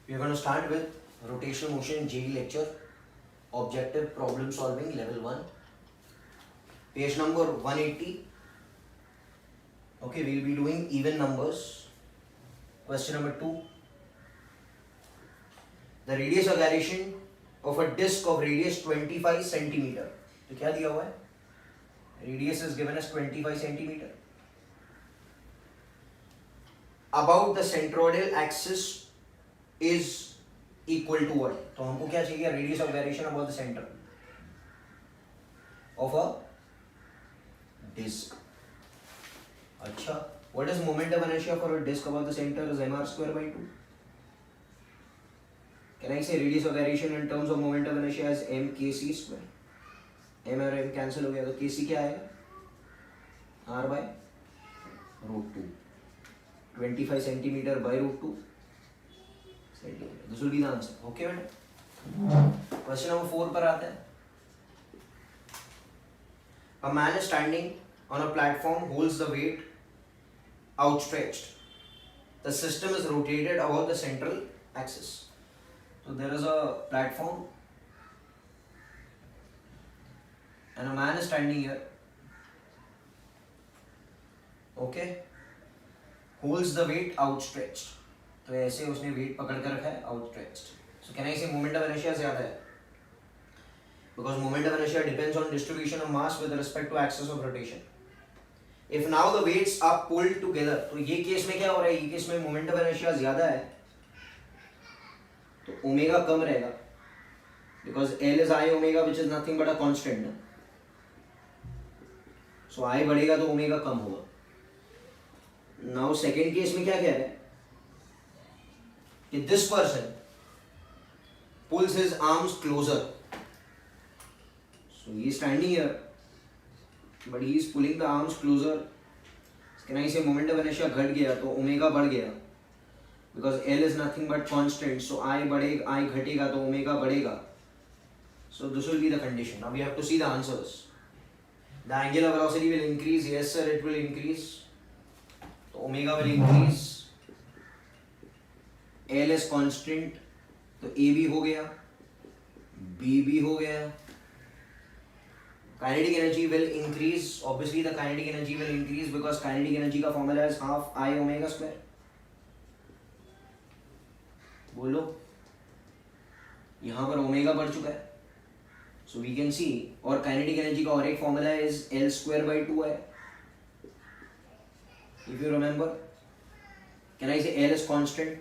We are going to start with rotational motion JE lecture, objective problem solving level 1, page number 180. Okay, we will be doing even numbers. Question number 2. The radius of gyration of a disc of radius 25 centimeter. तो क्या दिया हुआ है? Radius is given as 25 centimeter. About the centroidal axis is equal to what? तो हमको क्या चाहिए? Radius of gyration about the center of a disc. अच्छा, what is moment of inertia for a disc about the center is mr square by 2. Can I say radius of gyration in terms of moment of inertia as m kc square? m और m cancel हो गया तो kc क्या आएगा? r by root 2. 25 centimeter by root 2 centimeter. This will be the answer. Okay, बेटा. Question number 4 पर आते हैं. A man is standing on a platform, holds the weight outstretched. The system is rotated about the central axis. So there is a platform and a man is standing here. Okay, holds the weight outstretched. तो ऐसे उसने weight पकड़ कर रखा है outstretched. So can I say moment of inertia ज़्यादा है? Because moment of inertia depends on distribution of mass with respect to axis of rotation. If now the weights are pulled together, तो ये case में क्या हो रहा है? ये केस में moment of inertia ज़्यादा है, तो ओमेगा कम रहेगा. Because L is I omega, which is nothing but a constant. So I बढ़ेगा तो ओमेगा कम होगा. Now second केस में क्या कह रहा है कि this person pulls his arms closer. So he is standing here, but he is pulling the arms closer. Can I say moment of inertia घट गया तो ओमेगा बढ़ गया. Because L is nothing but constant, so I बढ़ेगा, I घटेगा तो omega बढ़ेगा. So this will be the condition. Now we have to see the answers. The angular velocity will increase. Yes sir, it will increase. तो omega will increase. L is constant, तो A भी हो गया, B भी हो गया. Kinetic energy will increase. Obviously the kinetic energy will increase because kinetic energy का formula is half I omega square. बोलो, यहाँ पर ओमेगा बढ़ चुका है. So we can see, और kinetic energy का और एक formula is L square by 2 है. If you remember, can I say L is constant?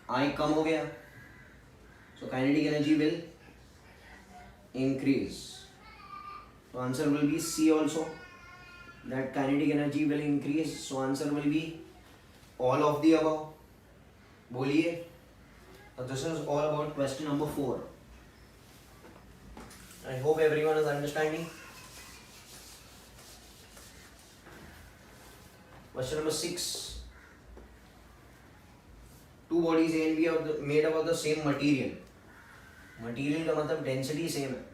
I कम हो गया. So kinetic energy will increase. So answer will be C also. That kinetic energy will increase. So answer will be all of the above. बोलिए. So this is all about question number 4. I hope everyone is understanding. Question number 6. Two bodies A and B are made up of the same material. Material का मतलब density same है.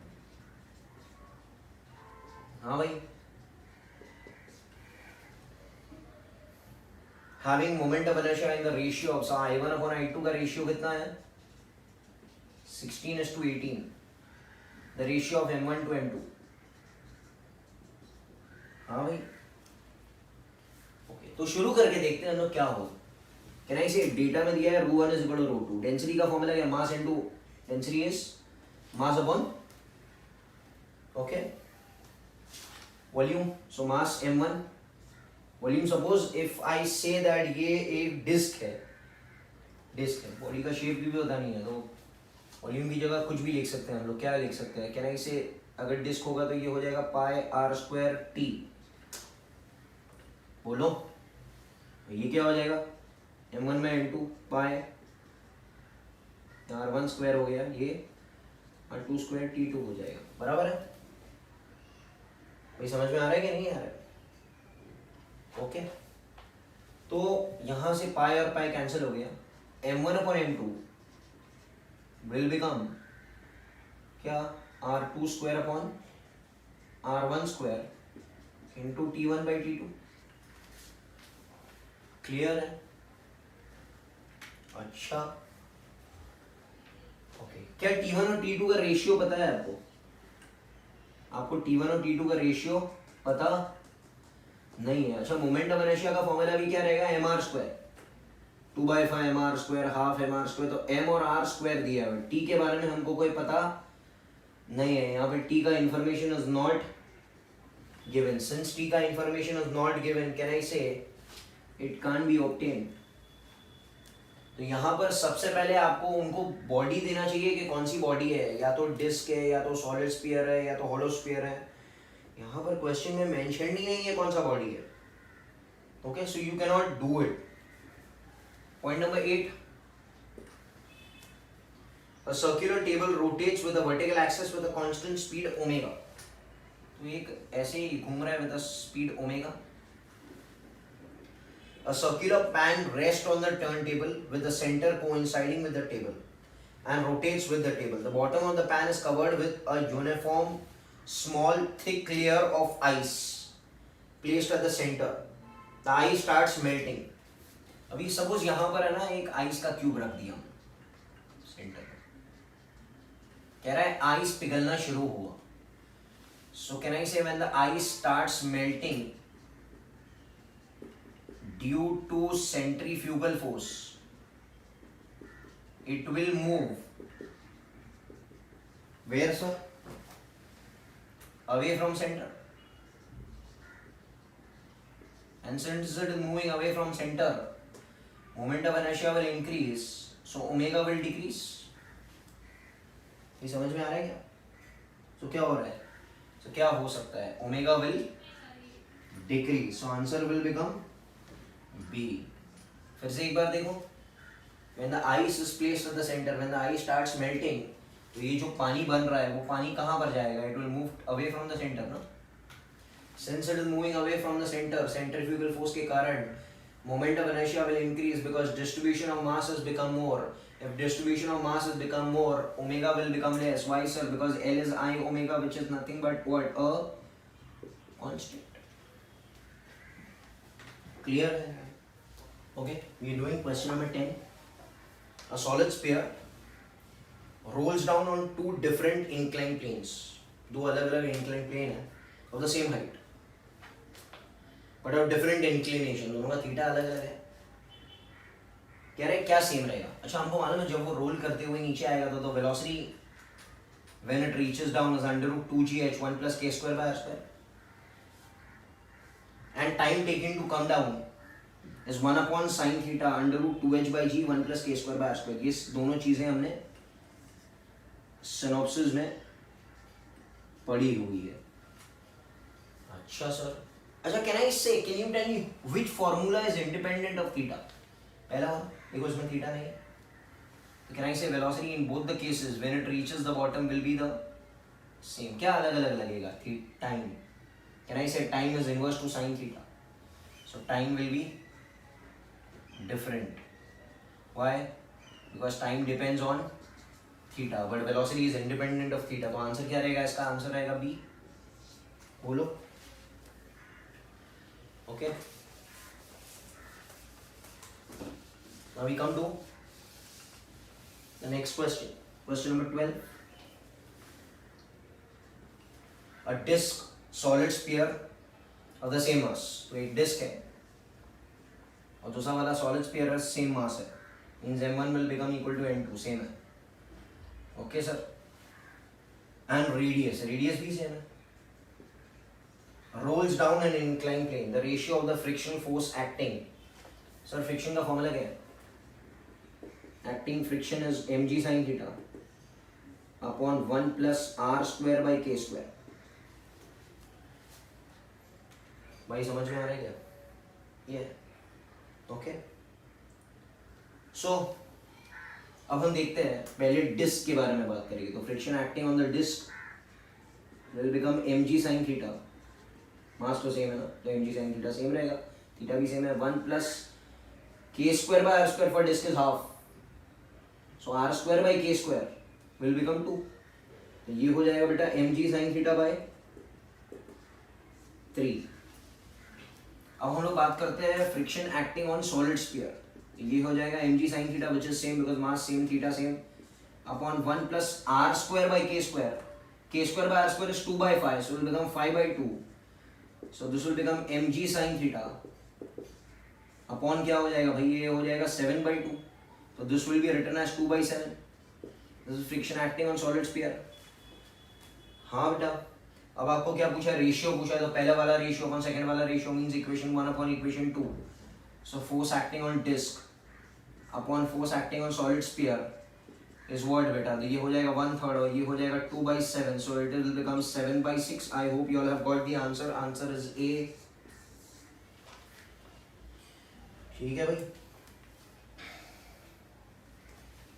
हाँ भाई. Having moment of inertia in the ratio of I1 upon I2 का ratio कितना है? 16:18. The ratio of M1 to M2. हाँ भाई. ओके, तो शुरू करके देखते हैं हम लोग क्या होगा. Can I say डेटा में दिया है ρ1 is equal to ρ2. डेंसिटी का फॉर्मूला क्या? Mass into density is mass upon okay volume. So mass m1 volume. Suppose if I say that ये एक डिस्क है. बॉडी का शेप भी पता नहीं है तो वॉल्यूम की जगह कुछ भी लिख सकते हैं हम लोग. क्या लिख सकते हैं? कैन आई से अगर डिस्क होगा तो ये हो जाएगा पाई आर स्क्वायर टी. बोलो, ये क्या हो जाएगा? m1 में m2 पाई r1 स्क्वायर हो गया, ये r2 स्क्वायर t2 हो जाएगा. बराबर है भाई? समझ में आ रहा है कि नहीं आ रहा है? ओके, तो यहां से पाई और पाई कैंसिल हो गया. m1 upon m2 will become क्या? r2 square upon r1 square into t1 by t2. Clear है? अच्छा, क्या T1 और T2 का रेशियो पता है आपको? आपको T1 और T2 का रेशियो पता नहीं है? अच्छा, मोमेंट ऑफ इनर्शिया का फॉर्मूला भी क्या रहेगा? mr square, 2/5 mr square, half mr square. तो m और r स्क्वायर दिया है। t के बारे में हमको कोई पता नहीं है, यहाँ पे t का information is not given. Since t का information is not given, can I से इट कांट बी ऑब्टेन्ड। तो यहाँ पर सबसे पहले आपको उनको बॉडी देना चाहिए कि कौन सी बॉडी है, या तो डिस्क है, या तो सॉलिड स्फीयर है, या तो हॉलो स्फीयर है। यहाँ पर क्वेश्चन में मेंशन ही नहीं है कौन सा बॉडी है। Okay, so you can not do it. Point number 8, a circular table rotates with a vertical axis with a constant speed omega। तो एक ऐसे ही घूम रहा है with a speed omega। A circular pan rests on the turntable with the center coinciding with the table and rotates with the table. The bottom of the pan is covered with a uniform small thick layer of ice placed at the center. The ice starts melting. अभी suppose यहाँ पर है ना एक ice का cube रख दिया हमने सेंटर पर, कह रहा है आइस पिघलना शुरू हुआ। So can I say when the ice starts melting due to centrifugal force, it will move where, sir? Away from center. And since it is moving away from center, moment of inertia will increase, so omega will decrease. ये समझ में आ रहा है क्या? तो क्या हो रहा है? तो क्या हो सकता है? Omega will decrease, so answer will become B. फिर से एक बार देखो, when the ice is placed at the center, when the ice starts melting, तो ये जो पानी बन रहा है वो पानी कहाँ पर जाएगा? It will move away from the center, ना? Since it is moving away from the center, centrifugal force के कारण moment of inertia will increase because distribution of mass has become more. If distribution of mass has become more, omega will become less. Why, sir? Because L is I omega, which is nothing but what? A constant. Clear? Okay, we are doing question number 10. A solid sphere rolls down on two different inclined planes. दो अलग-अलग inclined plane है of the same height, but of different inclination. दोनों का theta अलग-अलग है। कह रहे क्या सेम रहेगा? अच्छा, हमको मालूम है जब वो रोल करते हुए नीचे आएगा तो velocity when it reaches down is √2gh 1 + k²/r², and time taken to come down is 1/sin theta √2h/g 1 + k²/r²। ये दोनों चीजें हमने सिनॉप्सिस में पढ़ी हुई है। अच्छा सर, अच्छा can you tell me which formula is independent of theta? पहला वाला, because इसमें थीटा नहीं है। तो can I say velocity in both the cases when it reaches the bottom will be the same? क्या अलग अलग लगेगा? Time. Can I say time is inverse to sin theta? So time will be different. Why? Because time depends on theta, but velocity is independent of theta. तो answer क्या रहेगा? इसका answer रहेगा B। बोलो। Okay. Now we come to the next question. Question number 12. A disc solid sphere of the same mass. तो एक disc है और दूसरा वाला सॉलिड स्फीयर है, सेम मास है, means m1 will become equal to n2, same है। Okay sir, and radius भी सेम है। Rolls down an incline plane, the ratio of the frictional force acting. Sir friction का formula क्या है? Acting friction is mg sin theta upon 1 + r²/k²। भाई समझ में आ रहा है क्या? ये ओके। सो अब हम देखते हैं, पहले डिस्क के बारे में बात करेंगे। तो friction acting on the disc will become mg sin theta. Mass तो सेम है ना, तो mg sin थीटा सेम रहेगा, थीटा भी सेम है। 1 + k²/r² for disk is half, so r²/k² will become 2। तो ये हो जाएगा बेटा mg sin थीटा by 3। अब हम लोग बात करते हैं friction acting on solid sphere. ये हो जाएगा mg sin theta which is same because mass same, theta same, upon 1 plus r square by k square. K square by r square is 2 by 5, so it will become 5 by 2. So this will become mg sin theta upon क्या हो जाएगा भाई, ये हो जाएगा 7 by 2. So this will be written as 2 by 7. This is friction acting on solid sphere. हाँ बेटा, अब आपको क्या पूछा है, रेशियो पूछा है, तो पहले वाला रेशियो अपन सेकंड वाला ratio means equation 1 upon equation 2. So force acting on disk upon force acting on solid sphere is what बेटा, तो ये हो जाएगा 1/3 और ये हो जाएगा 2 by 7, so it will become 7 by 6. I hope you all have got the answer. Answer is A. ठीक है भाई.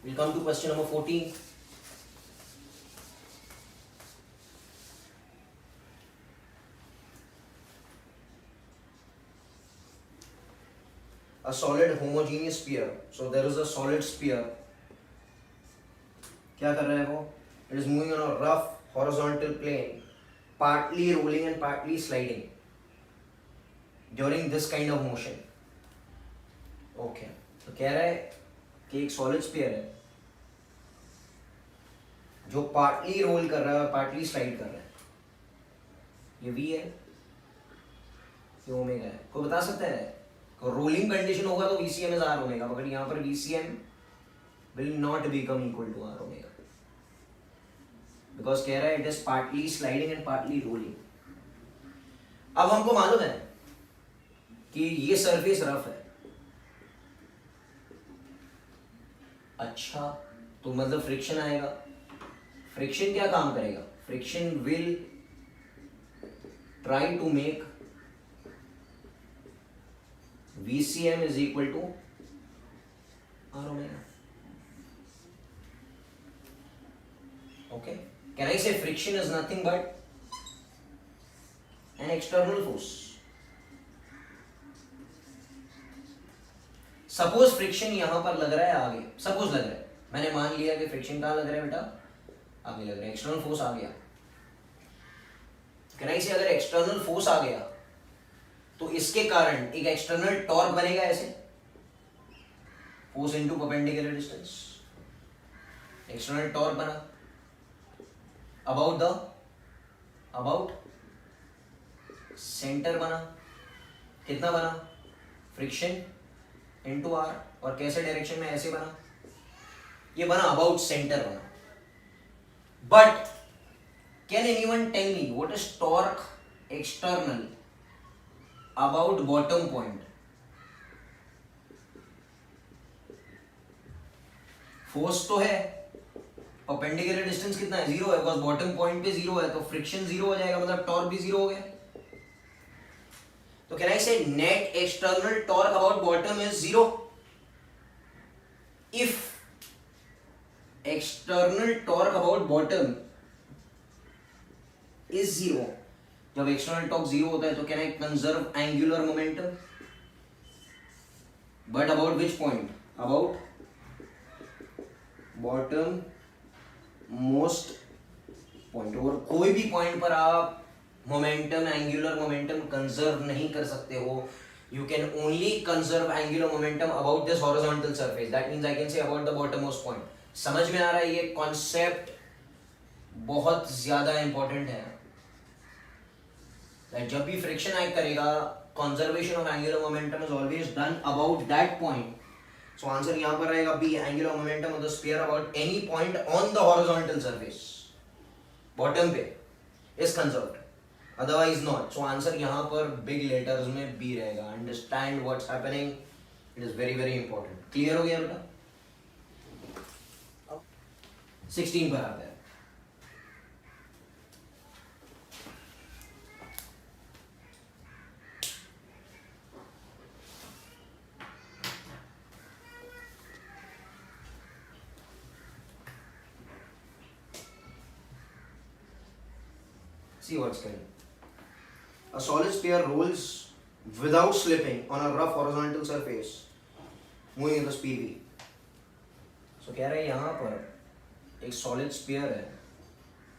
We'll come to question number 14. A solid homogeneous sphere. So there is a solid sphere. क्या कर रहा है वो? It is moving on a rough horizontal plane, partly rolling and partly sliding during this kind of motion. Okay. तो कह रहा है कि एक solid sphere है जो partly roll कर रहा है और partly slide कर रहा है. ये V है, ये ओमेगा है. कोई बता सकता है? रोलिंग कंडीशन होगा तो VCM is R ओमेगा, मगर यहाँ पर VCM will not become equal to R omega, because कह रहा है it is partly sliding and partly rolling. अब हमको मालूम है कि ये सरफेस रफ है. अच्छा, तो मतलब फ्रिक्शन आएगा. फ्रिक्शन क्या काम करेगा? Friction will try to make VCM is equal to R omega. Okay. Can I say friction is nothing but an external force? Suppose friction यहां पर लग रहा है आगे. Suppose लग रहा है. मैंने मान लिया कि friction कहां लग रहा है बेटा? आगे लग रहा है. External force आ गया. Can I say अगर external force आ गया तो इसके कारण एक एक्सटर्नल टॉर्क बनेगा ऐसे, force into perpendicular distance. External torque बना अबाउट सेंटर बना. कितना बना? Friction into R. और कैसे डायरेक्शन में? ऐसे बना. ये बना अबाउट सेंटर बना. But can anyone tell me what is torque external about bottom point? Force तो है, परपेंडिकुलर डिस्टेंस कितना है? 0 है, बिकॉज बॉटम पॉइंट पे 0 है, तो फ्रिक्शन 0 हो जाएगा, मतलब टॉर्क भी 0 हो गया. तो कैन आई से net external torque about bottom is 0 if external torque about bottom is 0. जब एक्सटर्नल टॉर्क 0 होता है तो can I conserve angular momentum, but about which point? About bottom most point. और कोई भी पॉइंट पर आप मोमेंटम, एंगुलर मोमेंटम कंजर्व नहीं कर सकते हो. You can only conserve angular momentum about this horizontal surface. That means I can say about the bottom most point. समझ में आ रहा है? ये कॉन्सेप्ट बहुत ज्यादा इंपॉर्टेंट है. जब भी फ्रिक्शन एक्ट करेगा, conservation of angular momentum is always done about that point. So answer यहां पर रहेगा B. Angular momentum of the sphere about any point on the horizontal surface, bottom पे, is conserved, otherwise not. So answer यहां पर big letters में B रहेगा. Understand what's happening, it is very very important. Clear हो गया बेटा? 16 पर आता है. See what's coming. A solid sphere rolls without slipping on a rough horizontal surface, moving at the speed v. So कह रहे हैं यहाँ पर एक solid sphere है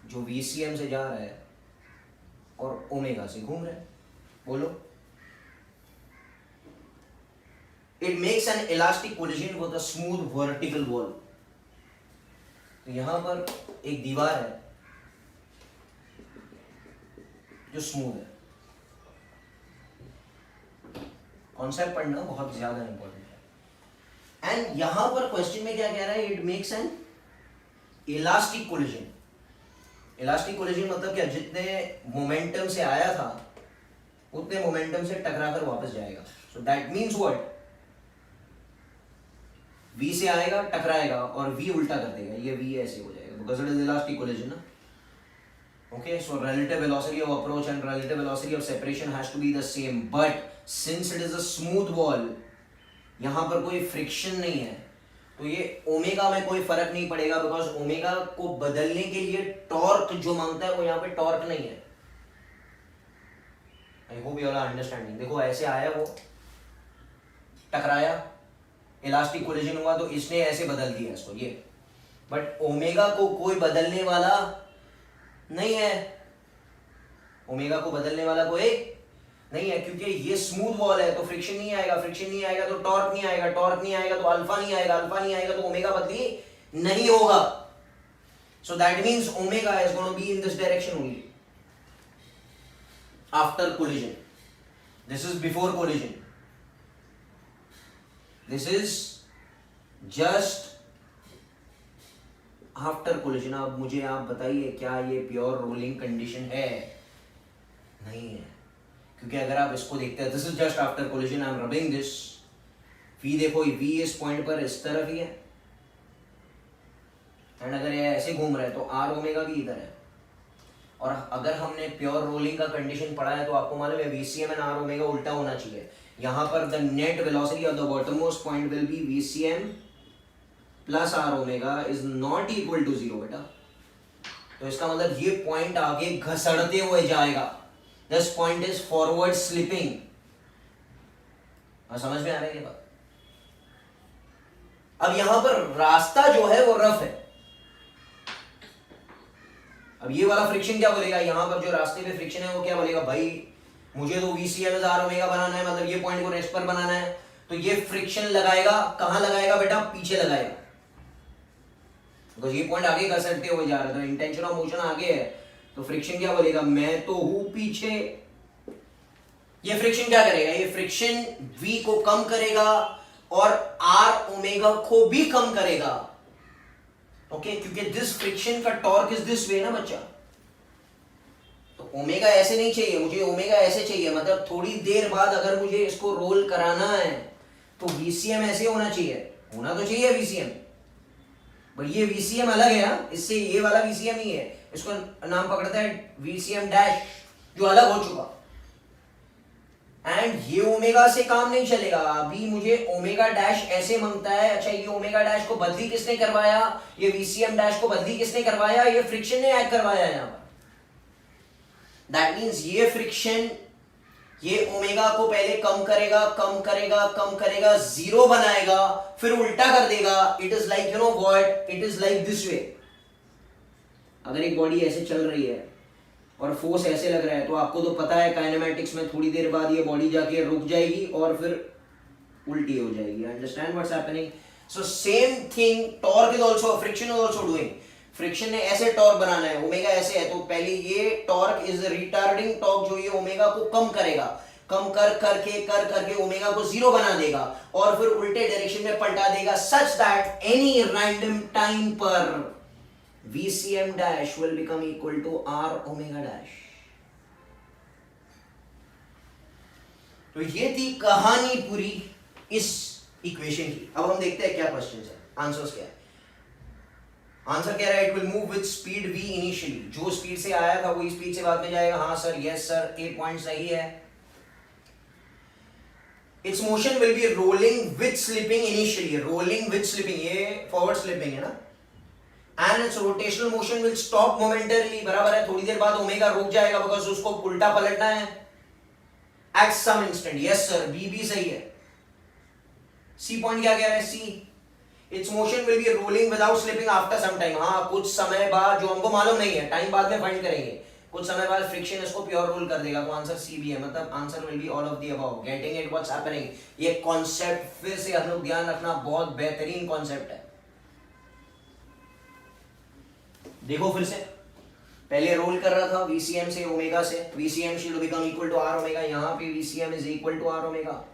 जो VCM से जा रहा है और ओमेगा से घूम रहा है. बोलो. It makes an elastic collision with a smooth vertical wall. तो यहां पर एक दीवार है जो स्मूथ है। कॉन्सेप्ट पढ़ना बहुत ज्यादा इंपॉर्टेंट है। एंड यहां पर क्वेश्चन में क्या कह रहा है, it makes an elastic collision. Elastic collision मतलब क्या, जितने मोमेंटम से आया था उतने मोमेंटम से टकरा कर वापस जाएगा। So that means what, v से आएगा टकराएगा और v उल्टा कर देगा, ये v ऐसे हो जाएगा because it is elastic collision ना। Okay, so relative velocity of approach and relative velocity of separation has to be the same, but since it is a smooth wall, यहाँ पर कोई friction नहीं है, तो ये ओमेगा में कोई फर्क नहीं पड़ेगा बिकॉज ओमेगा को बदलने के लिए टॉर्क जो मांगता है वो यहाँ पे टॉर्क नहीं है। I hope you are understanding. देखो ऐसे आया, वो टकराया, इलास्टिक कोलिजन हुआ, तो इसने ऐसे बदल दिया इसको ये, बट ओमेगा को कोई बदलने वाला नहीं है, ओमेगा को बदलने वाला कोई नहीं है, क्योंकि ये स्मूथ वॉल है तो फ्रिक्शन नहीं आएगा, फ्रिक्शन नहीं आएगा तो टॉर्क नहीं आएगा, टॉर्क नहीं आएगा तो अल्फा नहीं आएगा, अल्फा नहीं आएगा तो ओमेगा बदली नहीं होगा। So that means omega is gonna be in this direction only after collision. This is before collision, this is just after collision. अब मुझे आप बताइए क्या ये प्योर रोलिंग कंडीशन है? नहीं है, क्योंकि अगर आप इसको देखते हैं, this is just after collision, I am rubbing this, we देखो वी इस पॉइंट पर इस तरफ ही है, एंड अगर ये ऐसे घूम रहा है तो आर ओमेगा भी इधर है। और अगर हमने प्योर रोलिंग का कंडीशन पढ़ा है तो आपको मालूम है वीसीएम एंड आर ओमेगा उल्टा होना चाहिए। यहां पर the net velocity of the bottommost point will be VCM plus r omega is not equal to 0 बेटा। तो इसका मतलब ये पॉइंट आगे घसड़ते हुए जाएगा, this point is forward slipping. समझ में आ रहा है ये बात? अब यहां पर रास्ता जो है वो रफ है। अब ये वाला फ्रिक्शन क्या बोलेगा, यहां पर जो रास्ते पे फ्रिक्शन है वो क्या बोलेगा, भाई मुझे तो वीसीएम आर ओमेगा बनाना है, मतलब ये पॉइंट को रेस्ट पर बनाना है, तो ये फ्रिक्शन लगाएगा, कहां लगाएगा बेटा, पीछे लगाएगा, बिकॉज़ ये पॉइंट आगे घसटते हुए जा रहा है, तो इंटेंशन ऑफ मोशन आगे है, तो फ्रिक्शन क्या बोलेगा, मैं तो हूं पीछे। ये फ्रिक्शन क्या करेगा, ये फ्रिक्शन v को कम करेगा और r ओमेगा को भी कम करेगा। ओके, क्योंकि दिस फ्रिक्शन का टॉर्क इज दिस वे ना बच्चा, तो ओमेगा ऐसे नहीं चाहिए मुझे, ओमेगा ऐसे चाहिए, मतलब थोड़ी देर बाद अगर मुझे इसको रोल कराना है तो वीसीएम ऐसे होना चाहिए, होना तो चाहिए वीसीएम, बट ये वीसीएम अलग है, इससे ये वाला वीसीएम ही है, इसको नाम पकड़ता है वीसीएम डैश, जो अलग हो चुका। एंड ये ओमेगा से काम नहीं चलेगा, अभी मुझे ओमेगा डैश ऐसे मांगता है। अच्छा, ये ओमेगा डैश को बदली किसने करवाया, ये वीसीएम डैश को बदली किसने करवाया, ये फ्रिक्शन ने ऐड करवाया है यहां पर। दैट मींस ये फ्रिक्शन ये ओमेगा को पहले कम करेगा, कम करेगा, कम करेगा, जीरो बनाएगा, फिर उल्टा कर देगा। It is like you know what, it is like this way. अगर एक बॉडी ऐसे चल रही है और फोर्स ऐसे लग रहा है, तो आपको तो पता है काइनेमैटिक्स में थोड़ी देर बाद ये बॉडी जाके रुक जाएगी और फिर उल्टी हो जाएगी। Understand what's happening? So same thing, torque is also, friction is also doing. Friction ने ऐसे टॉर्क बनाना है, ओमेगा ऐसे है, तो पहले ये टॉर्क इज रिटार्डिंग टॉर्क, जो ये ओमेगा को कम करेगा, कम कर करके ओमेगा को जीरो बना देगा और फिर उल्टे डायरेक्शन में पलटा देगा, such that any random time पर VCM dash will become equal to R omega dash। तो ये थी कहानी पूरी इस इक्वेशन की। अब हम देखते हैं क्या क्वेश्चन है, आंसर्स क्या है। आंसर कह रहा है it will move with speed v initially, जो स्पीड से आया था वही स्पीड से बाद में जाएगा। हाँ sir, yes sir, A point सही है। It's motion will be rolling with slipping initially, rolling with slipping, ये फॉरवर्ड स्लिपिंग है ना, and it's rotational motion will stop momentarily, बराबर है, थोड़ी देर बाद ओमेगा रुक जाएगा बिकॉज उसको उल्टा पलटना है at some instant. Yes sir, B भी सही है। सी पॉइंट क्या कह रहा है, C it's motion will be rolling without slipping after some time. हाँ, कुछ समय बाद, जो हमको मालूम नहीं है, टाइम बाद में फाइंड करेंगे, कुछ समय बाद फ्रिक्शन इसको प्योर रोल कर देगा, तो आंसर सी भी है, मतलब answer will be all of the above. Getting it what's happening, ये कॉन्सेप्ट फिर से हम लोग ध्यान रखना, बहुत बेहतरीन कॉन्सेप्ट है। देखो फिर से, पहले रोल कर रहा था VCM से ओमेगा से, VCM should become equal to R omega, यहाँ पे VCM is equal to R omega.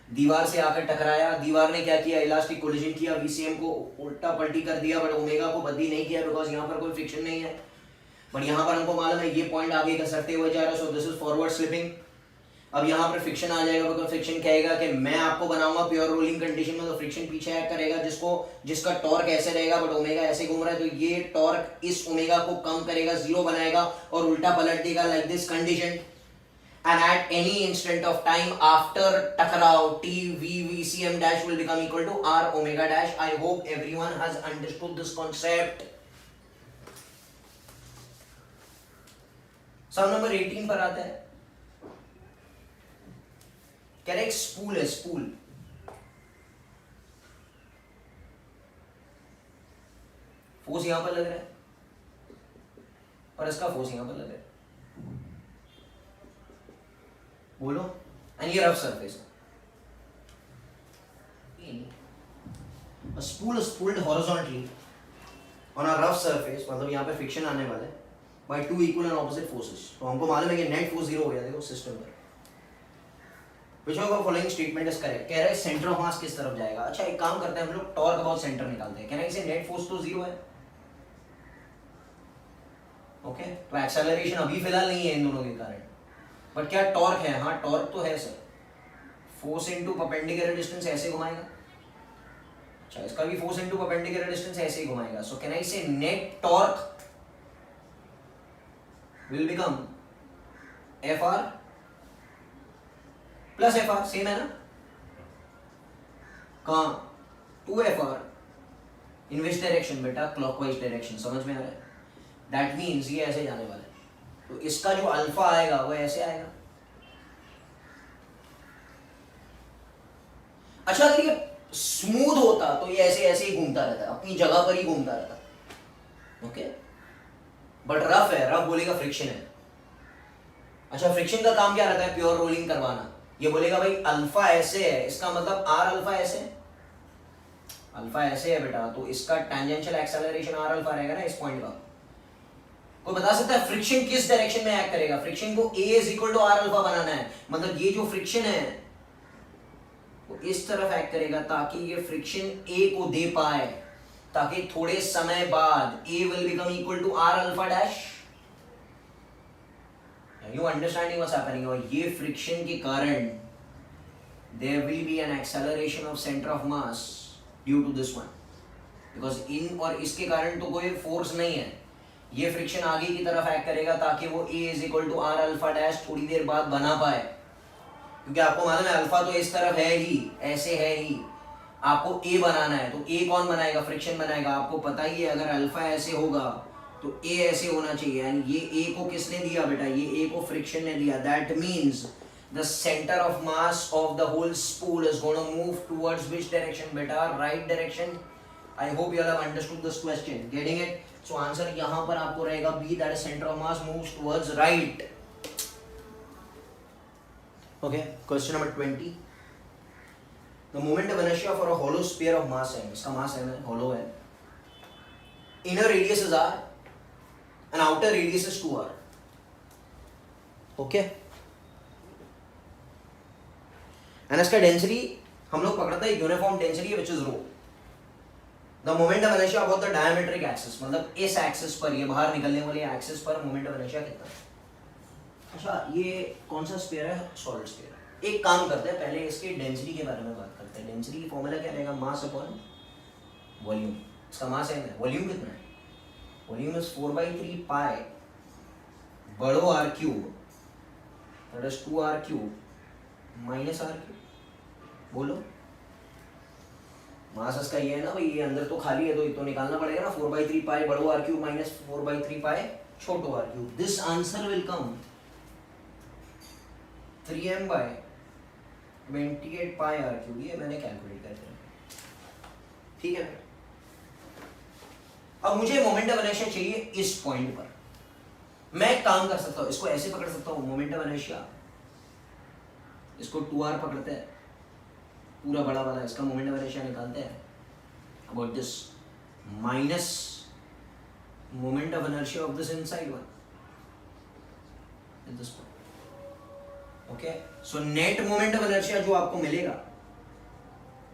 दीवार से आकर टकराया, दीवार ने क्या किया, इलास्टिक कोलिजन किया, VCM को उल्टा पलटी कर दिया, बट ओमेगा को बदली नहीं किया बिकॉज यहाँ पर कोई फ्रिक्शन नहीं है। बट यहाँ पर हमको मालूम है ये पॉइंट आगे घसरते हुए जा रहा है, so this is forward slipping. अब यहाँ पर फ्रिक्शन आ जाएगा बिकॉज फ्रिक्शन कहेगा कि मैं आपको बनाऊंगा प्योर रोलिंग कंडीशन में, तो फ्रिक्शन पीछे एक्ट करेगा, जिसका टॉर्क ऐसे रहेगा बट ओमेगा ऐसे घूम रहा है, तो ये टॉर्क इस ओमेगा को कम करेगा, जीरो बनाएगा और उल्टा पलट देगा like this condition. And at any instant of time after टकराव T V VCM dash will become equal to R omega dash. I hope everyone has understood this concept. Sum number 18 पर आता है, कह रहे एक स्पूल है, spool force यहां पर लग रहा है और इसका फोर्स यहां पर लग रहा है, बोलो, एंड ये रफ सरफेस है। A spool is pulled horizontally on a rough surface, मतलब यहाँ पे फ्रिक्शन आने वाला है by two equal and opposite forces। तो हमको मालूम है कि नेट फोर्स जीरो हो गया, देखो सिस्टम पर। Which of the following statement is correct? कह रहा है सेंटर ऑफ मास किस तरफ जाएगा। अच्छा एक काम करते हैं हम लोग, टॉर्क अबाउट सेंटर निकालते हैं। कह रहे हैं इसे नेट फोर्स तो जीरो है, ओके, तो एक्सेलरेशन अभी फिलहाल नहीं है इन दोनों के कारण, बट क्या टॉर्क है, हाँ टॉर्क तो है sir, force into perpendicular distance ऐसे घुमाएगा। अच्छा इसका भी फोर्स इनटू परपेंडिकुलर डिस्टेंस ऐसे ही घुमाएगा, सो कैन आई से net torque will become Fr plus Fr, same है ना, कहां 2Fr इन विच डायरेक्शन बेटा, क्लॉकवाइज डायरेक्शन, समझ में आ रहा है। दैट मीन्स ये ऐसे जाने वाला है, तो इसका जो अल्फा आएगा वो ऐसे आएगा। अच्छा अगर ये स्मूथ होता तो ये ऐसे ऐसे ही घूमता रहता, अपनी जगह पर ही घूमता रहता, ओके, बट रफ है, रफ बोलेगा फ्रिक्शन है। अच्छा फ्रिक्शन का काम क्या रहता है, प्योर रोलिंग करवाना। ये बोलेगा भाई अल्फा ऐसे है, इसका मतलब आर अल्फा ऐसे, अल्फा ऐसे है बेटा, तो इसका टेंजेंशियल एक्सेलरेशन आर अल्फा रहेगा ना इस पॉइंट का। कोई बता सकता है फ्रिक्शन किस डायरेक्शन में एक्ट करेगा, फ्रिक्शन को A is equal to are alpha बनाना है, मतलब ये जो फ्रिक्शन है वो इस तरफ एक्ट करेगा ताकि ये फ्रिक्शन A को दे पाए, ताकि थोड़े समय बाद A will become equal to are alpha dash. You understanding what's happening. और ये फ्रिक्शन के कारण there will be an acceleration of center of mass due to this one, because in और इसके कारण तो कोई फोर्स नहीं है, ये फ्रिक्शन आगे की तरफ एक्ट करेगा ताकि वो A is equal to are alpha dash थोड़ी देर बाद बना पाए, क्योंकि आपको मालूम है अल्फा तो इस तरफ है ही, ऐसे है ही, आपको A बनाना है, तो A कौन बनाएगा, फ्रिक्शन बनाएगा। आपको पता ही है अगर अल्फा ऐसे होगा तो A ऐसे होना चाहिए, यानी ये A को किसने दिया बेटा, ये A को फ्रिक्शन ने दिया। That means the center of mass of the whole spool is going to move towards which direction beta, right direction। I hope you all have understood this question, getting it? So answer यहाँ पर आपको रहेगा B, that is center of mass moves towards right। Okay, question number 20। The moment of inertia for a hollow sphere of mass m, इसका mass m है, hollow है, inner radius is r and outer radius is 2r। Okay, and इसका density हम लोग पकड़ते हैं uniform density which is rho. The moment of inertia about the diametric axis, मतलब इस एक्सिस पर, ये बाहर निकलने वाले एक्सिस पर मोमेंट ऑफ इनर्शिया कितना है। अच्छा ये कौन सा स्फीयर है, सॉलिड स्फीयर। एक काम करते हैं, पहले इसके डेंसिटी के बारे में बात करते हैं। डेंसिटी की फॉर्मूला क्या रहेगा, मास अपॉन वॉल्यूम। इसका मास है, वॉल्यूम कितना है, वॉल्यूम इज 4/3 पाई बड़ो R cube, that is 2r cube minus r cube. बोलो मास इसका ये है ना भाई, ये अंदर तो खाली है तो ये तो निकालना पड़ेगा ना, 4/3 पाई बड़ो आर क्यूब माइनस 4/3 पाई छोटो r cube. This answer will come 3m/28 pi r cube. ये मैंने कैलकुलेट करके रखा, ठीक है। अब मुझे मोमेंट ऑफ इनर्शिया चाहिए इस पॉइंट पर। मैं एक काम कर सकता हूं, इसको ऐसे पकड़ सकता हूं, मोमेंट ऑफ इनर्शिया, इसको 2r पकड़ते हैं पूरा बड़ा वाला, इसका मोमेंट ऑफ इनर्शिया निकालते हैं about this, minus moment of inertia of this inside one at this point. Okay, so net moment of inertia जो आपको मिलेगा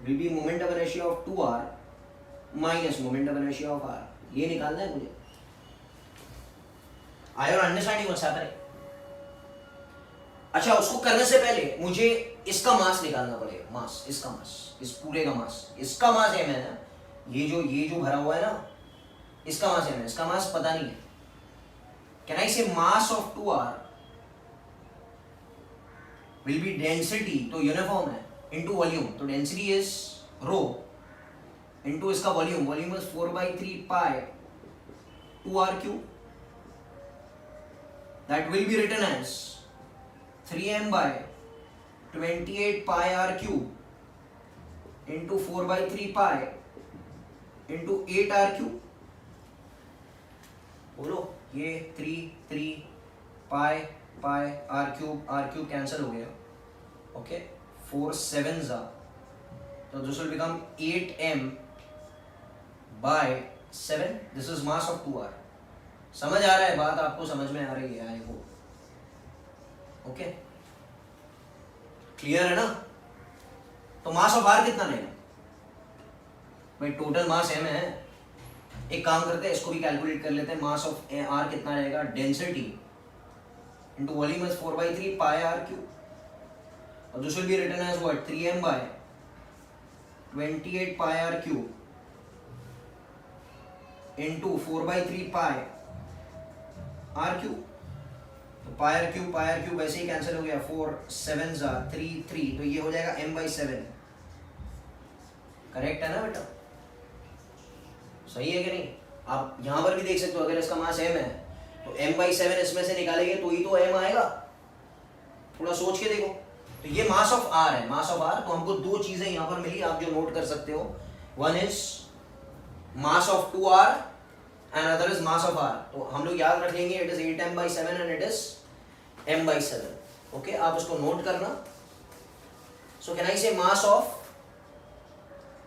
will be moment of inertia of 2r minus moment of inertia of r. ये निकालना है मुझे. Are you understanding what's happening? अच्छा, उसको करने से पहले मुझे इसका मास निकालना पड़ेगा. मास, इसका मास, इस पूरे का मास, इसका मास m है ना. ये जो भरा हुआ है ना, इसका मास m है. इसका मास पता नहीं है. Can I say mass of 2r will be density, तो यूनिफॉर्म है, into volume. तो density is rho into इसका volume. Volume is 4/3 pi 2r cube. That will be written as 3m by 28 pi r cube into 4/3 pi into 8 r cube. बोलो, ये 3 pi r cube cancel हो गया. Okay, 4 7s are, so this will become 8m by 7. This is mass of 2r. समझ आ रहा है बात? आपको समझ में आ रही है? I hope. ओके, क्लियर है ना? तो मास ऑफ आर कितना लेना भाई? टोटल मास m है. एक काम करते हैं, इसको भी कैलकुलेट कर लेते हैं. मास ऑफ आर कितना रहेगा? Density into volume is 4/3 pi r cube. और this will be written as what? 3m by 28 pi r cube into 4/3 pi r cube. तो pi r cube ऐसे ही कैंसिल हो गया. 4 7s are 3. तो ये हो जाएगा m/7. करेक्ट है ना बेटा? सही है कि नहीं? आप यहां पर भी देख सकते हो, अगर इसका मास m है तो m/7 इसमें से निकालेंगे तो ही तो m आएगा. थोड़ा सोच के देखो. तो ये मास ऑफ r है. मास ऑफ r, तो हमको दो चीजें यहां पर मिली, आप जो नोट कर सकते हो. One is mass of 2r and other is mass of r. तो हम लोग याद रख लेंगे, it is 8m/7 and it is m/7. Okay, आप इसको नोट करना. सो कैन आई से mass of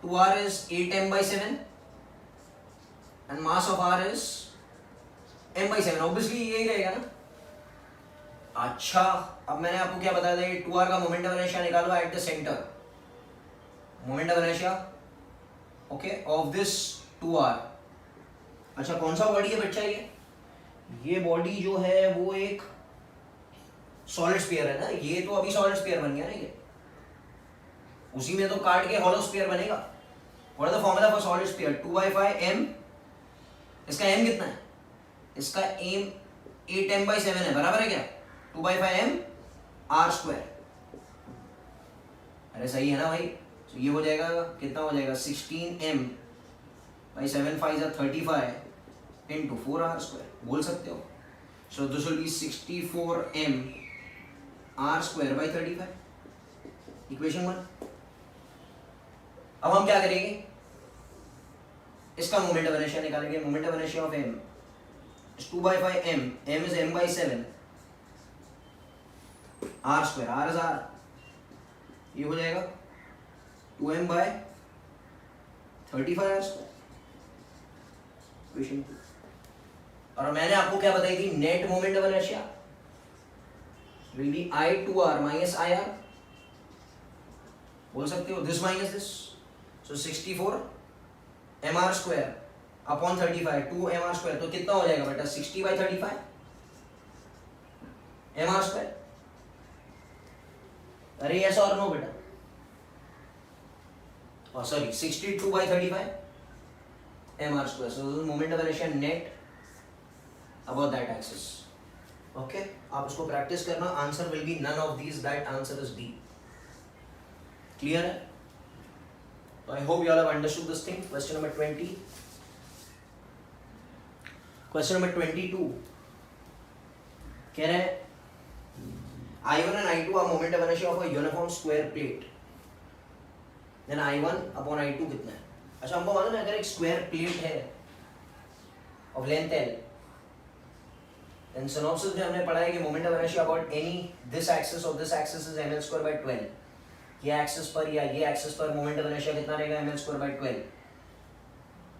2r is 8m/7 and mass of r is m/7. Obviously यही रहेगा ना. अच्छा, अब मैंने आपको क्या बताया था? 2r का मोमेंट ऑफ इनर्शिया निकालो at the centre. Moment of inertia okay of this 2r. अच्छा, कौन सा बॉडी है बच्चा? ये बॉडी जो है वो एक सॉलिड स्फीयर है ना. ये तो अभी सॉलिड स्फीयर बन गया ना. ये उसी में तो काट के हॉलो स्फीयर बनेगा. What is the formula for solid sphere? 2/5 m. इसका m कितना है? इसका m 8m/7 है. बराबर है क्या? 2/5 m r². अरे सही है ना भाई? तो ये हो जाएगा, कितना हो जाएगा? 16m/7 5 35 into 4r². बोल सकते हो. So this will B 64m r²/35. Equation 1. अब हम क्या करेंगे? इसका मोमेंट ऑफ इनर्शिया निकालेंगे. Moment of inertia of m is 2/5 m. m is m/7 r². r is r. ये हो जाएगा 2m/35 r². इक्वेशन 2. और मैंने आपको क्या बताई थी? Net moment of inertia will be I2r minus IR. बोल सकते हो this minus this. So 64 mr² upon 35 2 mr². तो कितना हो जाएगा बेटा? 60/35 mr². अरे यस और नो बेटा? Sorry, 62/35 mr². So moment of inertia net about that axis. Okay, आप उसको प्रैक्टिस करना. Answer will be none of these. That answer is D. Clear है? So I hope you all have understood this thing. Question number 20. Question number 22. कह रहे हैं I1 and I2 are moment of inertia of a uniform square plate. Then I1 upon I2 कितना है? अच्छा, हमको मालूम है अगर एक स्क्वायर प्लेट है of length L, then synopsis में हमने पढ़ा है कि moment of inertia about any this axis of this axis is ml²/12. ये एक्सिस पर या ये एक्सिस पर मोमेंट ऑफ इनर्शिया कितना रहेगा? ml²/12.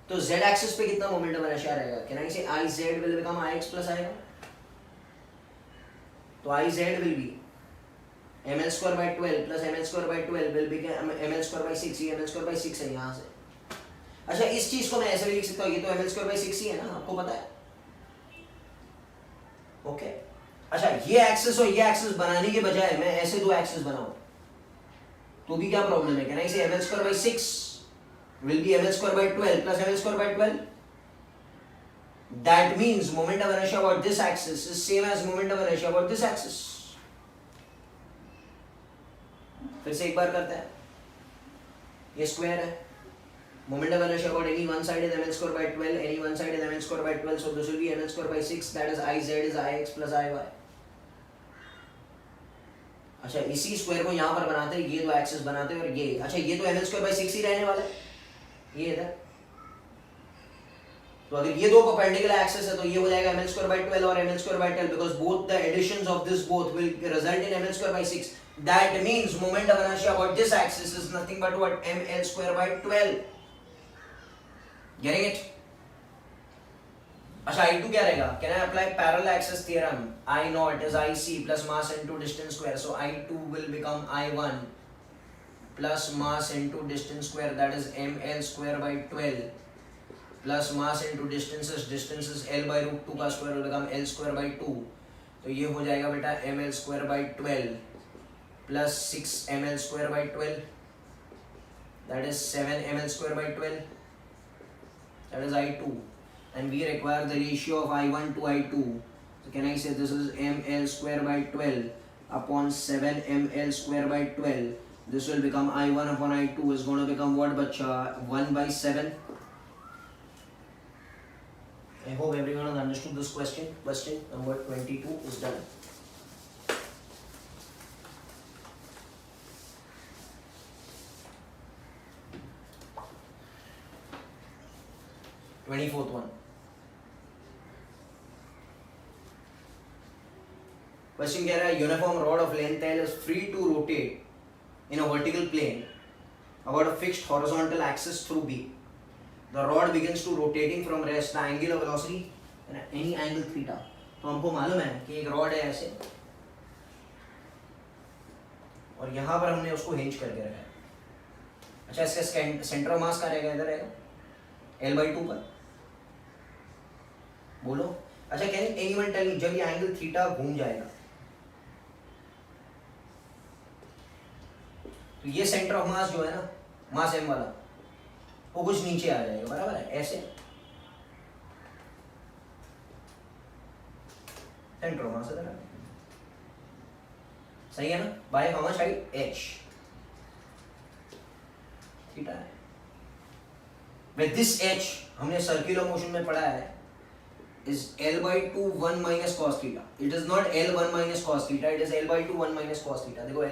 तो z एक्सिस पे कितना मोमेंट ऑफ इनर्शिया रहेगा? कैन आई से I z will become Ix plus I1? तो I z will be ml square by 12 plus ml square by 12 will become ml square by 6. ये ml square by 6 है यहाँ से. अच्छा, इस चीज को मैं ऐसे भी लिख सकता हूँ, ये तो ml square by 6 ही है ना, आपको पता है. ओके. अच्छा, ये एक्सिस और ये एक्सिस बनाने के बजाय मैं ऐसे दो एक्सिस बनाऊं तो भी क्या प्रॉब्लम है? कैन आई से ml square by 6 will be ml square by 12 plus ml square by 12? That means moment of inertia about this axis is same as moment of inertia about this axis. फिर से एक बार करते हैं. ये square है. Moment of inertia about any one side is ml square by 12, any one side is ml square by 12, so this will be ml square by 6, that is Iz is Ix plus Iy. अच्छा, इसी square को यहाँ पर बनाते हैं, ये दो axis बनाते हैं और ये. अच्छा, ये तो ml square by 6 ही रहने वाला है. ये इधर. तो अगर ये दो परपेंडिकुलर एक्सिस है तो ये हो जाएगा ml square by 12 और ml square by 12 because both the additions of this both will result in ml square by 6. That means moment of inertia about this axis is nothing but what? ml square by 12. Getting it? अच्छा, I2 क्या रहेगा? Can I apply parallel axis theorem? I naught is IC plus mass into distance square. So I2 will become I1 plus mass into distance square, that is ml square by 12 plus mass into distances L by root 2 का square will become L square by 2. तो ये हो जाएगा बेटा ml square by 12 plus 6 ml square by 12, that is 7 ml square by 12, that is I2, and we require the ratio of I1 to I2. So can I say this is ml square by 12 upon 7 ml square by 12. This will become I1 upon I2 is going to become what, bacha? 1 by 7. I hope everyone has understood this question. Question number 22 is done. Twenty-fourth one. Question कह रहा है uniform rod of length L is free to rotate in a vertical plane about a fixed horizontal axis through B. The rod begins to rotating from rest. The angular velocity and any angle theta. तो हमको मालूम है कि एक rod है ऐसे और यहाँ पर हमने उसको हिंज करके रखा है. अच्छा, इसका सेंटर ऑफ मास कहाँ रहेगा? इधर रहेगा L by 2 पर. बोलो. अच्छा, कैन एनीवन टेल मी जब ये एंगल थीटा घूम जाएगा तो ये सेंटर ऑफ मास जो है ना, मास m वाला, वो कुछ नीचे आ जाएगा. बराबर है? ऐसे सेंटर ऑफ मास इधर. सही है ना? By how much height? h. Theta है. विद दिस h हमने सर्कुलर मोशन में पढ़ा है is L by 2 1 minus cos theta. It is not L 1 minus cos theta. It is L by 2 1 minus cos theta. देखो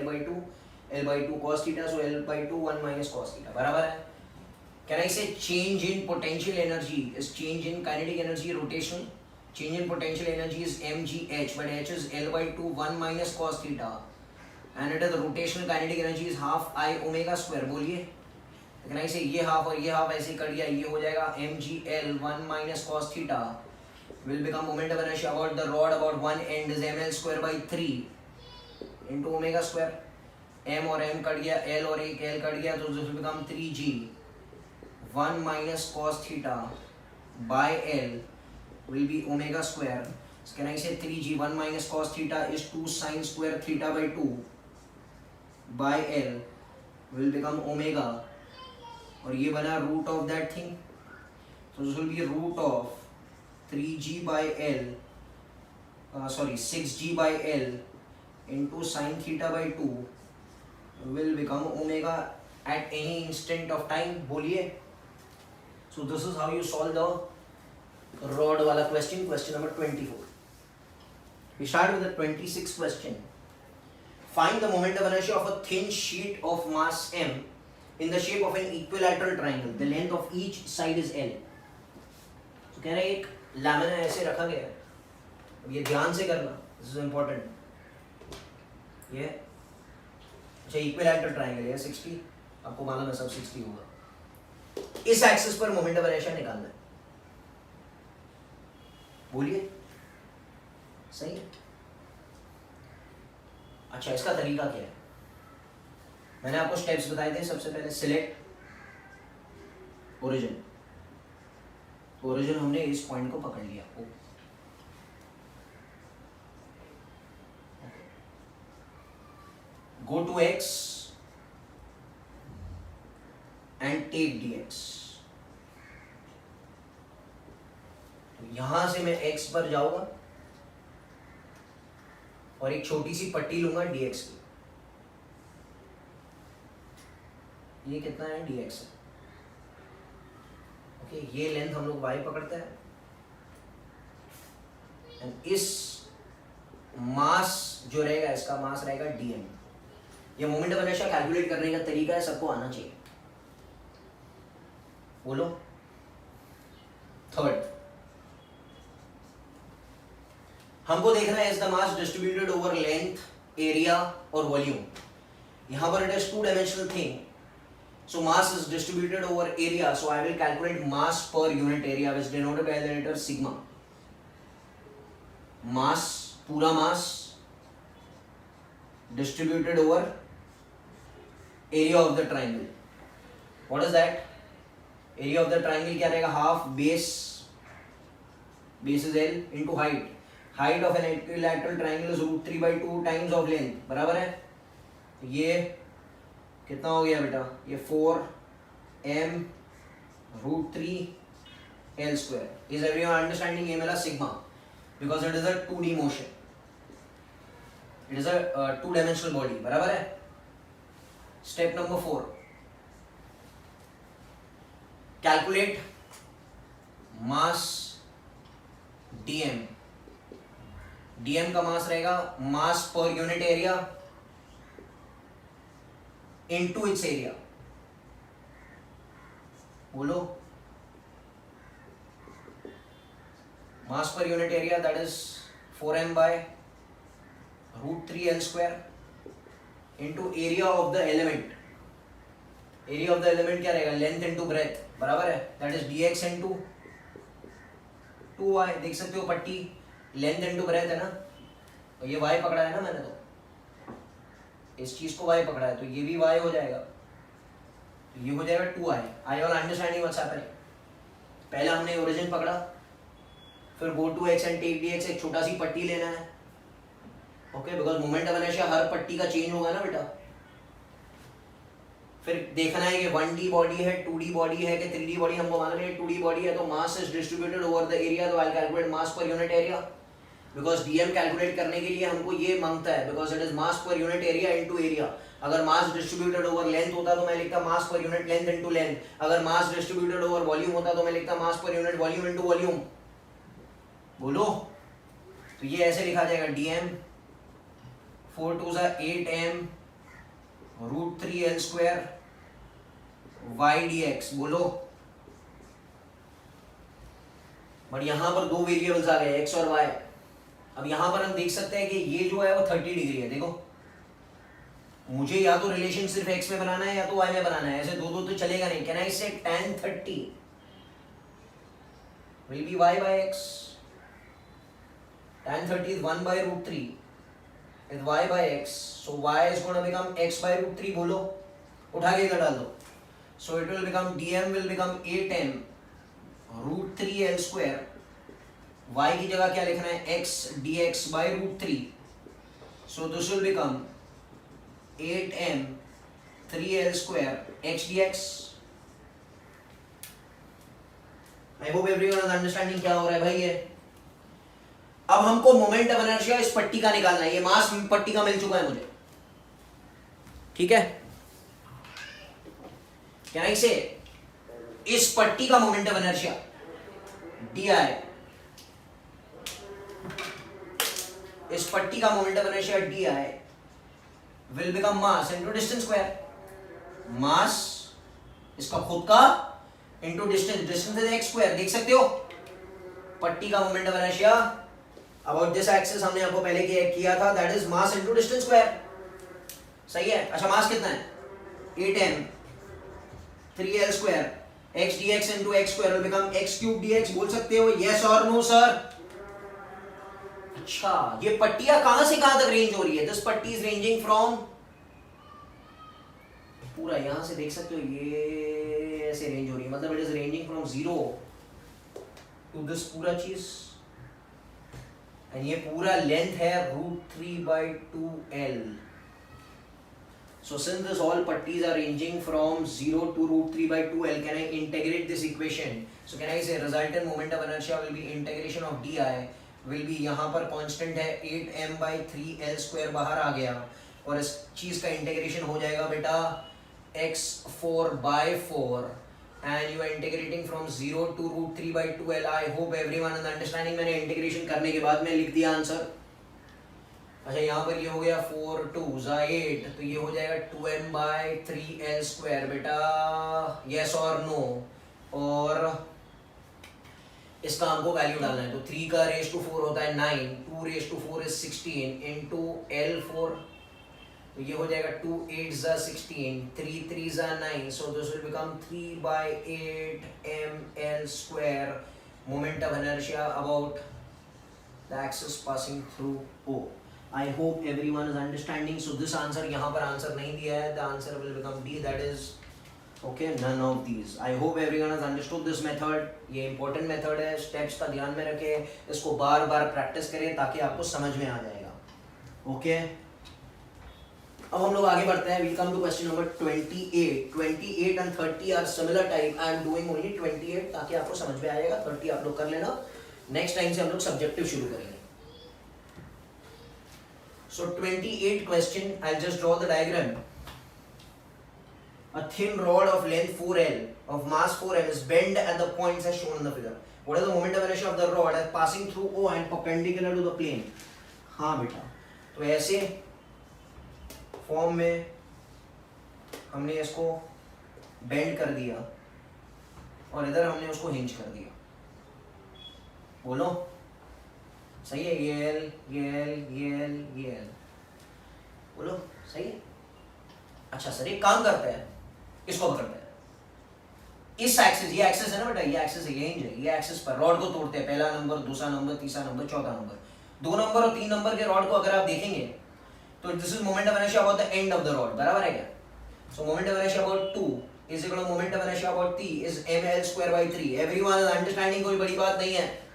L by 2 cos theta, so L by 2 1 minus cos theta. बराबर है? Can I say change in potential energy is change in kinetic energy rotation? Change in potential energy is mgh, but h is L by 2 1 minus cos theta, and it is the rotational kinetic energy is half I omega square. बोलिए. Can I say ये half और ये half ऐसे कर दिया, ये हो जाएगा mgl 1 minus cos theta will become moment of inertia about the rod about one end is ml square by 3 into omega square. m और m कट गया, l और एक l कट गया, तो this will become 3g 1 minus cos theta by l will be omega square. So can I say 3g 1 minus cos theta is 2 sin square theta by 2 by l will become omega, और ये बना root of that thing. So this will be root of 3g by l, 6g by l into sin theta by 2 will become omega at any instant of time. बोलिए. So this is how you solve the rod वाला question, question number 24. We start with the 26th question. Find the moment of inertia of a thin sheet of mass m in the shape of an equilateral triangle. The length of each side is L. तो कह रहे हैं एक lamina ऐसे रखा गया है. अब ये ध्यान से करना, दिस इज इम्पोर्टेंट. ये अच्छा इक्विलैटरल ट्रायंगल है 60, आपको मालूम है सब 60 होगा. इस एक्सिस पर मोमेंट ऑफ इनर्शिया निकालना है। बोलिए सही है। अच्छा इसका तरीका क्या है? मैंने आपको स्टेप्स बताए थे। सबसे पहले सिलेक्ट ओरिजिन। ओरिजिन हमने इस पॉइंट को पकड़ लिया। Go to x and take dx। तो यहां से मैं x पर जाऊंगा और एक छोटी सी पट्टी लूंगा dx की। ये कितना है? dx है। ओके, ये लेंथ हम लोग y पकड़ते हैं एंड इस मास जो रहेगा, इसका मास रहेगा dm। ये मोमेंट ऑफ इनर्शिया कैलकुलेट करने का तरीका है, सबको आना चाहिए। बोलो। थर्ड, हमको देखना है is the mass distributed over length, area और वॉल्यूम। यहां पर it is two dimensional thing, so mass is distributed over area, so I will calculate mass per unit area which denoted by the letter sigma. Mass, पूरा mass distributed over area of the triangle. What is that? Area of the triangle क्या रहेगा? Half base is L into height. Height of an equilateral triangle is √3/2 times of length. बराबर है? ये कितना हो गया बेटा? ये 4m√3l²। Is everyone understanding? ये मेरा sigma, because it is a 2D motion. It is a two-dimensional body. बराबर है? Step number 4, calculate mass dm। dm का मास रहेगा mass per unit area into its area। बोलो। mass per unit area, that is 4m/√3l² into area of the element। area of the element क्या रहेगा? length into breadth। बराबर है? that is dx into 2y। देख सकते हो पट्टी length into breadth है ना, तो ये y पकड़ा है ना मैंने, तो इस चीज को y पकड़ा है, तो ये भी y हो जाएगा, तो ये हो जाएगा 2i। I all understanding what's happening? पहले हमने ओरिजिन पकड़ा, फिर go to x and take dx, एक छोटा सी पट्टी लेना है। Okay, because moment of inertia हर पट्टी का चेंज होगा ना बेटा। फिर देखना है कि 1D बॉडी है, 2D बॉडी है कि 3D बॉडी। हमको मालूम है 2D बॉडी है, तो mass is distributed over the area, तो I calculate mass per unit area. Because DM calculate करने के लिए हमको ये मांगता है, because it is mass per unit area into area. अगर मास डिस्ट्रीब्यूटेड ओवर लेंथ होता तो मैं लिखता मास per unit length into length. अगर मास डिस्ट्रीब्यूटेड ओवर वॉल्यूम होता तो मैं लिखता मास per unit volume into volume. बोलो। तो ये ऐसे लिखा जाएगा डीएम 4 2 8m√3l² y dx। बोलो। बट यहां पर दो वेरिएबल्स आ गए, x और y। अब यहां पर हम देख सकते हैं कि ये जो है वो 30 डिग्री है। देखो, मुझे या तो रिलेशन सिर्फ x में बनाना है या तो y में बनाना है, ऐसे दो दो तो चलेगा नहीं। कैन आई से tan 30 will be y by x? tan 30 is 1/√3 is y by x, so y is going to become x by √3। बोलो, उठा के इधर डाल दो। So it will become dm will become 8m√3l²। y की जगह क्या लिखना है? x dx by √3। So this will become 8m3l² x dx। I hope everyone is understanding क्या हो रहा है भाई ये। अब हमको मोमेंट ऑफ इनर्शिया इस पट्टी का निकालना है। ये मास पट्टी का मिल चुका है मुझे, ठीक है। क्या I say इस पट्टी का मोमेंट ऑफ इनर्शिया di, इस पट्टी का moment of inertia di will become mass into distance square। मास इसका खुद का into distance, distance is x square। देख सकते हो पट्टी का moment of inertia about this axis हमने आपको पहले किया था, that is mass into distance square। सही है। अच्छा, मास कितना है? 8m3l²। x dx into x square will become x cube dx. बोल सकते हो yes or no sir? अच्छा, ये पट्टियां कहां से कहां तक रेंज हो रही है? दिस पट्टी इज रेंजिंग फ्रॉम, पूरा यहां से देख सकते हो ये ऐसे रेंज हो रही है, मतलब it is ranging from 0 to this पूरा चीज, एंड ये पूरा लेंथ है √3/2l. So since this all putties are ranging from 0 to √3/2l, can I integrate this equation? So can I say resultant moment of inertia will be integration of di will be, यहाँ पर constant है 8m/3l² बाहर आ गया, और इस चीज का integration हो जाएगा बेटा x4/4, and you are integrating from 0 to √3/2l. I hope everyone is understanding. मैंने इंटीग्रेशन करने के बाद मैं लिख दिया आंसर. अच्छा, यहाँ पर ये हो गया 4 2 8, तो ये हो जाएगा 2m/3l² बेटा, यस और नो. और इसका हमको वैल्यू डालना है, तो 3 का रेज़ टू 4 होता है 9, 2 raise to 4 is 16 into l4, तो ये हो जाएगा 2 8 ज़ा 16, 3 3 ज़ा 9, so this will become 3/8ml². Moment of inertia about the axis passing through O. I hope everyone is understanding. So this answer, यहाँ पर आंसर नहीं दिया है, the answer will become D, that is okay, none of these. I hope everyone has understood this method. ये important method है, steps का ध्यान में रखें, इसको बार बार प्रैक्टिस करें ताकि आपको समझ में आ जाएगा. Okay? अब हम लोग आगे बढ़ते हैं. We'll come to question number 28. 28 and 30 are similar type. I am doing only 28 ताकि आपको समझ में आएगा. 30 आप लोग कर लेना. Next time से हम लोग subjective शुरू करेंगे. So 28 question, I'll just draw the diagram. A thin rod of length 4l of mass 4m is bent at the points as shown in the figure. What is the moment of inertia of the rod as passing through O and perpendicular to the plane? हाँ बेटा, तो ऐसे form में हमने इसको bend कर दिया और इधर हमने उसको हिंज कर दिया. बोलो सही है? ये L बोलो सही है? अच्छा सर, एक काम करते हैं, इसको पकड़ते हैं. इस एक्सिस, ये एक्सिस है ना बेटा, ये एक्सिस है, ये हिंज है, ये एक्सिस पर रॉड को तोड़ते हैं. पहला नंबर, दूसरा नंबर, तीसरा नंबर, चौथा नंबर. 2 नंबर और 3 नंबर के रॉड को अगर आप देखेंगे तो this is moment of inertia about the end of the rod. बराबर है क्या? So moment of inertia about 2 is equal to moment of inertia about 3 is ml²/3. Everyone is understanding? कोई बड़ी बात नहीं है.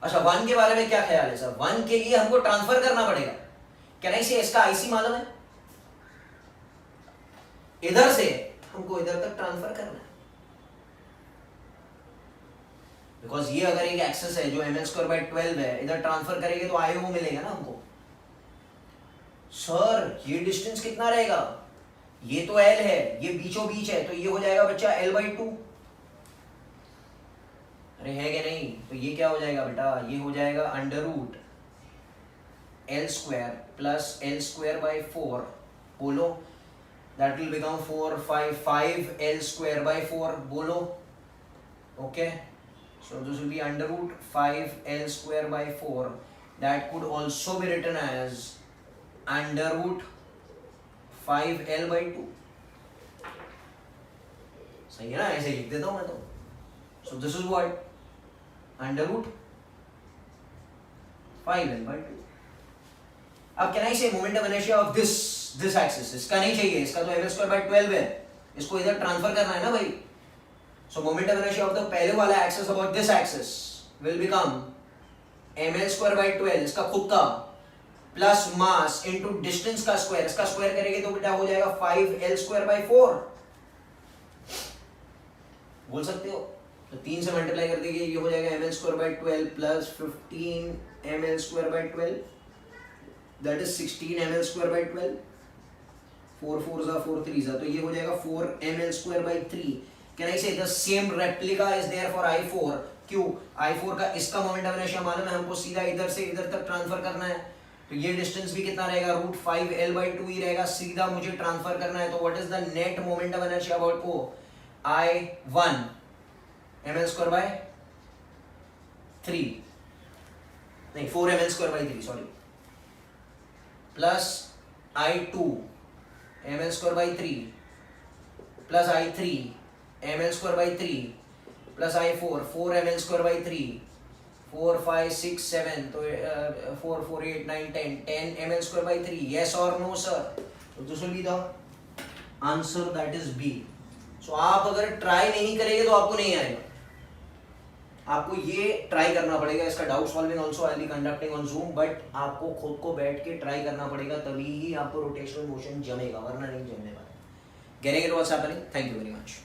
अच्छा, 1 के बारे में क्या ख्याल है सर? 1 के लिए हमको ट्रांसफर करना पड़ेगा. क्या नहीं से इसका आईसी मालूम है? इधर से हमको इधर तक ट्रांसफर करना है, बिकॉज ये अगर एक एक्सिस है जो ml²/12 है, इधर ट्रांसफर करेंगे तो IO मिलेगा ना हमको. सर ये डिस्टेंस कितना रहेगा? ये तो L है, ये बीचों बीच है, तो ये हो जाएगा बच्चा L/2. अरे है क्या नहीं? तो ये क्या हो जाएगा बेटा? ये हो जाएगा √L² प्लस L²/4. बोलो, that will become 4 5 5L²/4. बोलो. Okay, so this will be √5L²/4. that could also be written as √5L/2. सही है ना? ऐसे लिख देता हूं मैं तो. So this is what √5L/2. अब कैन आई से moment of inertia of this axis? इसका नहीं चाहिए, इसका तो ml²/12 है, इसको इधर ट्रांसफर करना है ना भाई. सो moment of inertia of the पहले वाला axis about this axis will become ml²/12, इसका खुद का, प्लस मास इनटू डिस्टेंस का स्क्वायर. इसका स्क्वायर करेंगे तो बेटा हो जाएगा 5L²/4. बोल सकते हो? तो 3 से मल्टीप्लाई कर देंगे, ये हो जाएगा ml²/12 plus 15ml²/12, that is 16ml²/12. 4 4 ज़ा 4 3 ज़ा, तो ये हो जाएगा 4ml²/3. Can I say the same replica is there for I4. क्यों? I4 का इसका मोमेंट ऑफ इनर्शिया मालूम है हमको, सीधा इधर से इधर तक ट्रांसफर करना है, तो ये डिस्टेंस भी कितना रहेगा? √5L/2 ही रहेगा. सीधा मुझे ट्रांसफर करना है, तो what is the net moment of inertia about O? I1 ml²/3, नहीं 4ml²/3 sorry, plus I2 ml²/3 plus I3 ml square by 3 plus I4 4 ml square by 3 4 5 6 7 तो 4 4 8 9 10 10 ml square by 3 yes or no sir तो this will be the answer that is B so आप अगर try नहीं करेंगे तो आपको नहीं आएगा आपको ये ट्राई करना पड़ेगा इसका doubt solving also I be conducting on zoom but आपको खुद को बैठ के ट्राई करना पड़ेगा तभी ही आपको रोटेशनल मोशन जमेगा वरना नहीं जमने वाला getting it what's happening thank you very much